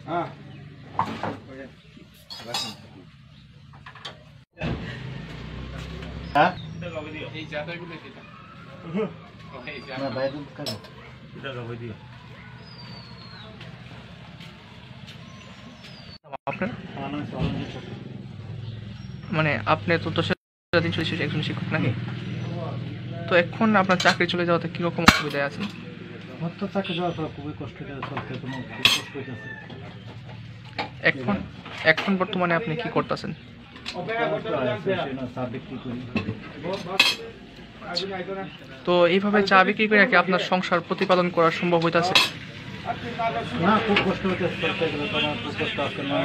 হ্যাঁ এই জায়গাগুলো কেটে না বাইরে কেন এটা লগে দিও আপনার আমার মানে আপনি তো 10 দিন চলে একজন শিক্ষক নাকি? তো এখন আপনার চাকরি চলে যাওয়াতে কিরকম অসুবিধায় আছেন? আমার তো চাকরি যাওয়ার পর খুবই কষ্ট হয়ে চলতে কোনো কষ্ট হইতেছে। এখন এখন বর্তমানে আপনি কি করতেছেন? চা বিক্রি করি। তো এইভাবে চা বিক্রি করে কি আপনার সংসার প্রতিপালন করা সম্ভব হইতাছে? না, খুব কষ্ট হইতেছে চলতে গেলে। তোমার খুব কষ্ট আছে না,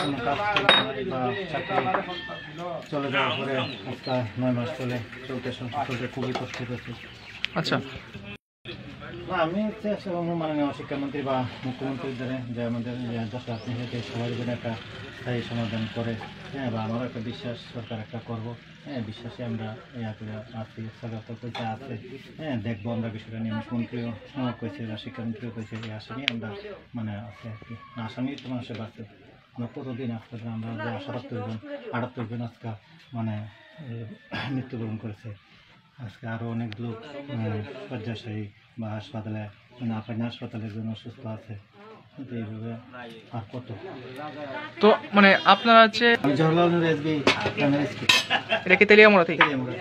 কোনো কাজ করতে বা চাকরি চলে যাওয়ার পরে আজকে 9 মাস চলতে সংসার চলতে খুবই কষ্ট হইতেছে। আচ্ছা, না, আমি চেষ্টা করবো মাননীয় শিক্ষামন্ত্রী বা মুখ্যমন্ত্রীর দ্বারা যে আমাদের যশোর রাজনীতিতে সবার জন্য একটা স্থায়ী সমাধান করে, হ্যাঁ, বা আমারও একটা বিশ্বাস সরকার একটা করবো, হ্যাঁ, বিশ্বাসে আমরা করে আছি, সরকার তো কইতে আছে, হ্যাঁ, দেখবো আমরা বিষয়টা নিয়ে। মুখ্যমন্ত্রীও কইছে বা শিক্ষামন্ত্রীও কইছে এই আশা নিয়ে আমরা মানে আছে আর কি। আশা নিয়ে তো মানুষের বাড়ছে। আমরা কতদিন আজকে আমরা যে 78 জন আজকে মানে মৃত্যুবরণ করেছে। আজকে আরও অনেক লোক শয্যাশায়ী বা হাসপাতালে মানে আপনার হাসপাতালের জন্য অসুস্থ আছে। কিন্তু এইভাবে আর কত। তো মানে আপনারা যে আমি জওহরলাল নেহরু এসবি এটা কি তেলিয়ামুড়া থেকে? আমরা